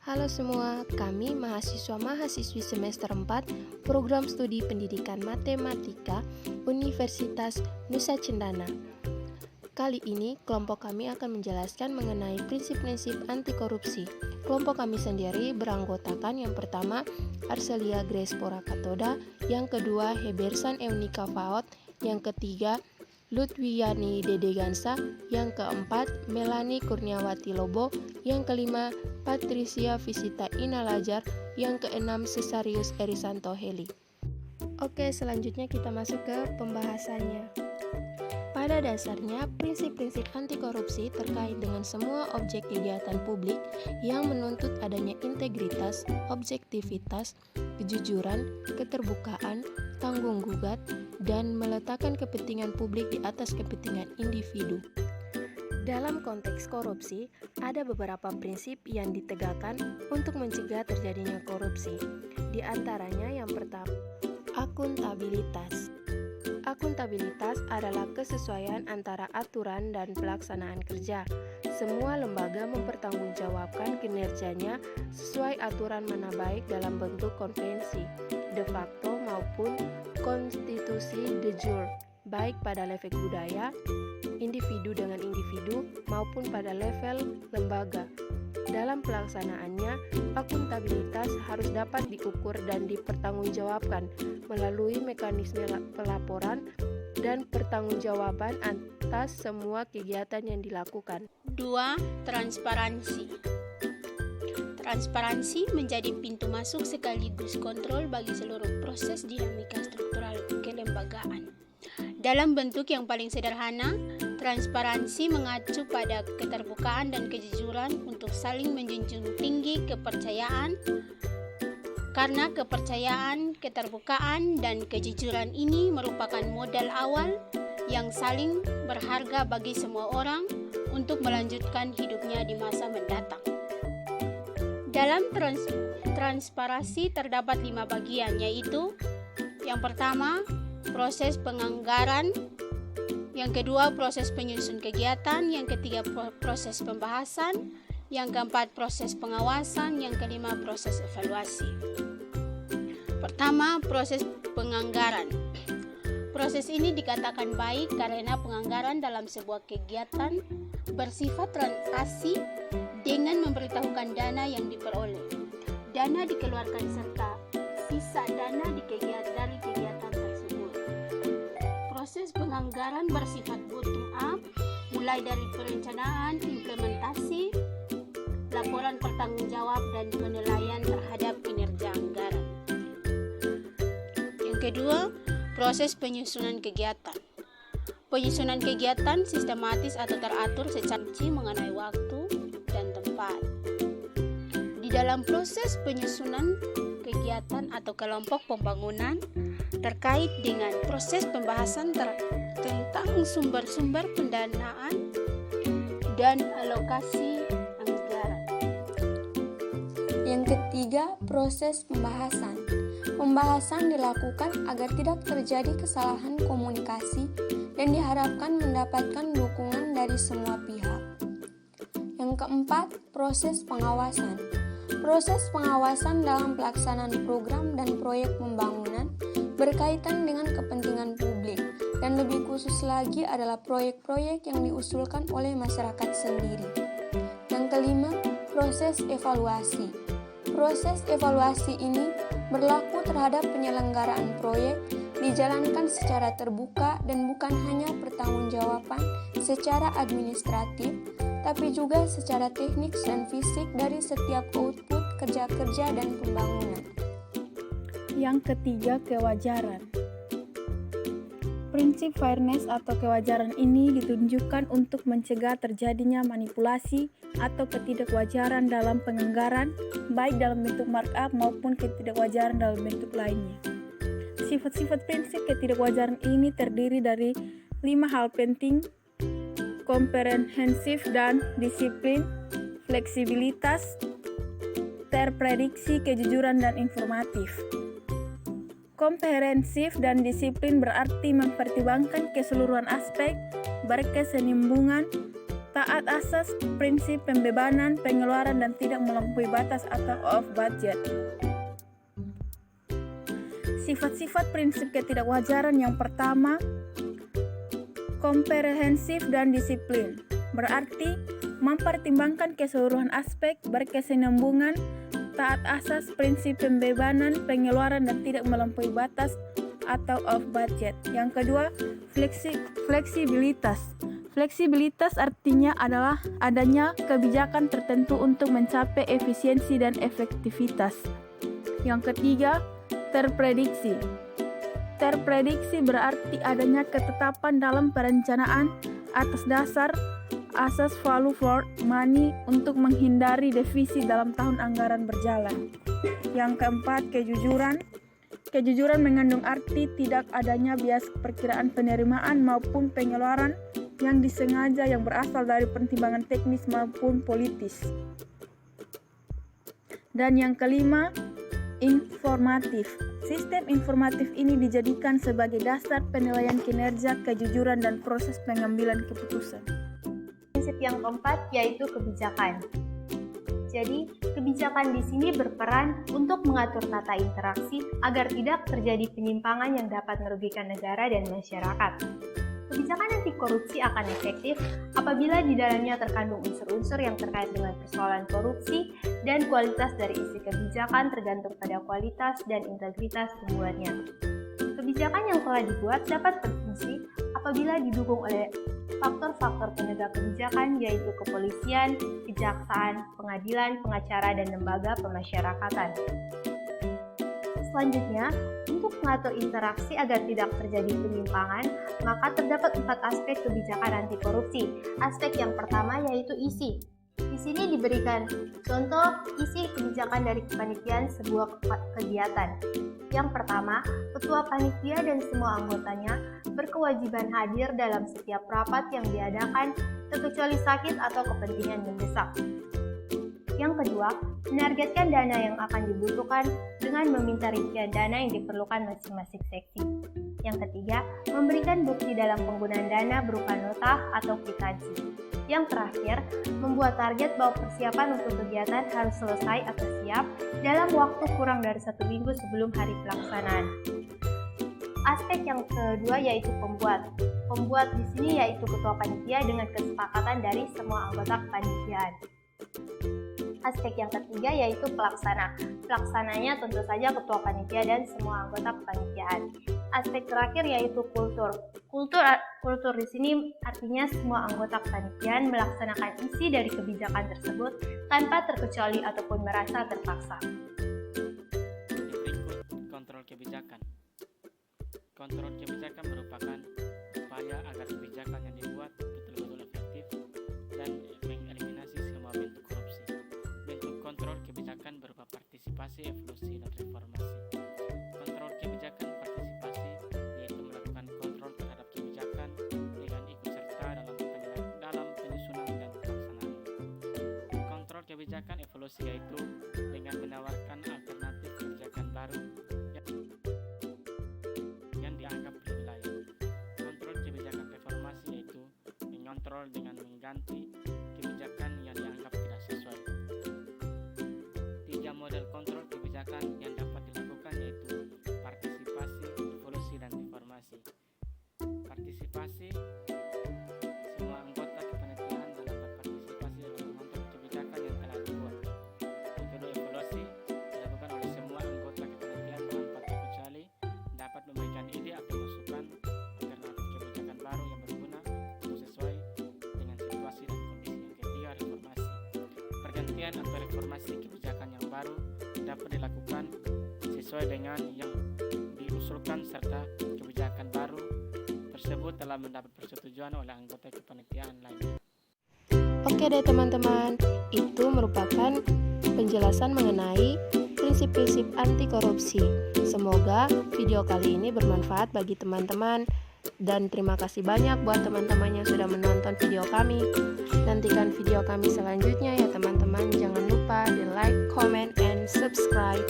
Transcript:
Halo semua, kami mahasiswa-mahasiswi semester 4 Program Studi Pendidikan Matematika Universitas Nusa Cendana. Kali ini, kelompok kami akan menjelaskan mengenai prinsip-prinsip anti korupsi. Kelompok kami sendiri beranggotakan yang pertama Arcelia Grace Pora Katoda, yang kedua Hebersan Eunika Faot, yang ketiga Lutwiani Dede Gansa, yang keempat Melani Kurniawati Lobo, yang kelima Patricia Visita Inalajar, yang keenam Cesarius Erisanto Heli. Oke, selanjutnya kita masuk ke pembahasannya. Pada dasarnya, prinsip-prinsip anti korupsi terkait dengan semua objek kegiatan publik yang menuntut adanya integritas, objektivitas, kejujuran, keterbukaan, tanggung gugat, dan meletakkan kepentingan publik di atas kepentingan individu. Dalam konteks korupsi, ada beberapa prinsip yang ditegakkan untuk mencegah terjadinya korupsi. Di antaranya yang pertama, akuntabilitas. Akuntabilitas adalah kesesuaian antara aturan dan pelaksanaan kerja. Semua lembaga mempertanggungjawabkan kinerjanya sesuai aturan mana baik dalam bentuk konvensi, de facto maupun konstitusi de jure, baik pada level budaya, individu dengan individu, maupun pada level lembaga. Dalam pelaksanaannya, akuntabilitas harus dapat diukur dan dipertanggungjawabkan melalui mekanisme pelaporan dan pertanggungjawaban atas semua kegiatan yang dilakukan. 2. Transparansi. Transparansi menjadi pintu masuk sekaligus kontrol bagi seluruh proses dinamika struktural kelembagaan. Dalam bentuk yang paling sederhana, transparansi mengacu pada keterbukaan dan kejujuran untuk saling menjunjung tinggi kepercayaan, karena kepercayaan, keterbukaan, dan kejujuran ini merupakan modal awal yang saling berharga bagi semua orang untuk melanjutkan hidupnya di masa mendatang. Dalam transparansi terdapat 5 bagian, yaitu yang pertama, proses penganggaran, yang kedua proses penyusun kegiatan, yang ketiga proses pembahasan, yang keempat proses pengawasan, yang kelima proses evaluasi. Pertama, proses penganggaran. Proses ini dikatakan baik karena penganggaran dalam sebuah kegiatan bersifat transaksi dengan memberitahukan dana yang diperoleh, dana dikeluarkan serta sisa dana dari kegiatan tersebut. Proses penganggaran bersifat bottom up, mulai dari perencanaan, implementasi, laporan pertanggungjawab, dan penilaian terhadap kinerja anggaran. Yang kedua, proses penyusunan kegiatan. Penyusunan kegiatan sistematis atau teratur secara rinci mengenai waktu dan tempat. Di dalam proses penyusunan kegiatan atau kelompok pembangunan terkait dengan proses pembahasan tentang sumber-sumber pendanaan dan alokasi anggaran. Yang ketiga, proses pembahasan. Pembahasan dilakukan agar tidak terjadi kesalahan komunikasi dan diharapkan mendapatkan dukungan dari semua pihak. Yang keempat, proses pengawasan. Proses pengawasan dalam pelaksanaan program dan proyek pembangunan berkaitan dengan kepentingan publik, dan lebih khusus lagi adalah proyek-proyek yang diusulkan oleh masyarakat sendiri. Yang kelima, proses evaluasi. Proses evaluasi ini berlaku terhadap penyelenggaraan proyek dijalankan secara terbuka dan bukan hanya pertanggungjawaban secara administratif, tapi juga secara teknik dan fisik dari setiap output kerja-kerja dan pembangunan. Yang ketiga, kewajaran. Prinsip fairness atau kewajaran ini ditunjukkan untuk mencegah terjadinya manipulasi atau ketidakwajaran dalam penganggaran, baik dalam bentuk markup maupun ketidakwajaran dalam bentuk lainnya. Sifat-sifat prinsip ketidakwajaran ini terdiri dari 5 hal penting: komprehensif dan disiplin, fleksibilitas, terprediksi, kejujuran, dan informatif. Komprehensif dan disiplin berarti mempertimbangkan keseluruhan aspek berkesinambungan taat asas prinsip pembebanan pengeluaran dan tidak melampaui batas atau off budget. Sifat-sifat prinsip ketidakwajaran yang pertama, komprehensif dan disiplin. Berarti mempertimbangkan keseluruhan aspek, berkesinambungan, taat asas prinsip pembebanan pengeluaran dan tidak melampaui batas atau off budget. Yang kedua, fleksibilitas. Fleksibilitas artinya adalah adanya kebijakan tertentu untuk mencapai efisiensi dan efektivitas. Yang ketiga, terprediksi. Terprediksi berarti adanya ketetapan dalam perencanaan atas dasar asas value for money untuk menghindari defisit dalam tahun anggaran berjalan. Yang keempat, kejujuran. Kejujuran mengandung arti tidak adanya bias perkiraan penerimaan maupun pengeluaran yang disengaja yang berasal dari pertimbangan teknis maupun politis. Dan yang kelima, informatif. Sistem informatif ini dijadikan sebagai dasar penilaian kinerja, kejujuran, dan proses pengambilan keputusan. Prinsip yang keempat yaitu kebijakan. Jadi, kebijakan di sini berperan untuk mengatur tata interaksi agar tidak terjadi penyimpangan yang dapat merugikan negara dan masyarakat. Kebijakan anti korupsi akan efektif apabila di dalamnya terkandung unsur-unsur yang terkait dengan persoalan korupsi dan kualitas dari isi kebijakan tergantung pada kualitas dan integritas pembuatnya. Kebijakan yang telah dibuat dapat berfungsi apabila didukung oleh faktor-faktor penegak kebijakan yaitu kepolisian, kejaksaan, pengadilan, pengacara, dan lembaga pemasyarakatan. Selanjutnya, untuk mengatur interaksi agar tidak terjadi penyimpangan, maka terdapat 4 aspek kebijakan anti korupsi. Aspek yang pertama yaitu isi. Di sini diberikan contoh isi kebijakan dari kepanitiaan sebuah kegiatan. Yang pertama, ketua panitia dan semua anggotanya berkewajiban hadir dalam setiap rapat yang diadakan terkecuali sakit atau kepentingan mendesak. Yang kedua, menargetkan dana yang akan dibutuhkan dengan meminta rincian dana yang diperlukan masing-masing seksi. Yang ketiga, memberikan bukti dalam penggunaan dana berupa nota atau kwitansi. Yang terakhir, membuat target bahwa persiapan untuk kegiatan harus selesai atau siap dalam waktu kurang dari 1 minggu sebelum hari pelaksanaan. Aspek yang kedua yaitu pembuat. Pembuat di sini yaitu ketua panitia dengan kesepakatan dari semua anggota kepanitiaan. Aspek yang ketiga yaitu pelaksana. Pelaksananya tentu saja ketua panitia dan semua anggota kepanitiaan. Aspek terakhir yaitu kultur. Kultur di sini artinya semua anggota kepanitiaan melaksanakan isi dari kebijakan tersebut tanpa terkecuali ataupun merasa terpaksa. Berikut kontrol kebijakan. Kontrol kebijakan merupakan upaya agar kebijakan yang dibuat betul-betul efektif dan mengeliminasi semua bentuk korupsi. Bentuk kontrol kebijakan berupa partisipasi, evolusi, dan reformasi. Kontrol kebijakan partisipasi yaitu melakukan kontrol terhadap kebijakan dengan ikut serta dalam penyusunan dan pelaksanaan. Kontrol kebijakan evolusi yaitu dengan menawarkan alternatif kebijakan baru yang dianggap lebih layak. Kontrol kebijakan reformasi yaitu mengontrol dengan mengganti kebijakan yang dianggap tidak sesuai. 3 model kontrol kebijakan yang dapat dilakukan yaitu partisipasi, evolusi, dan reformasi. Partisipasi, semua anggota kepanitiaan dalam berpartisipasi dalam mengontrol kebijakan yang telah dibuat. Kedua, evolusi dilakukan oleh semua anggota kepanitiaan tanpa terkecuali dapat memberikan ide atau masukan alternatif kebijakan baru yang berguna untuk sesuai dengan situasi dan kondisi. Yang ketiga, reformasi. Pergantian atau reformasi kebijakan yang baru dapat dilakukan sesuai dengan yang diusulkan serta kebijakan baru tersebut telah mendapat persetujuan oleh anggota kepanitiaan lainnya. Oke deh teman-teman, itu merupakan penjelasan mengenai prinsip-prinsip anti korupsi. Semoga video kali ini bermanfaat bagi teman-teman. Dan terima kasih banyak buat teman-teman yang sudah menonton video kami. Nantikan video kami selanjutnya ya teman-teman. Jangan lupa di like, comment, and subscribe.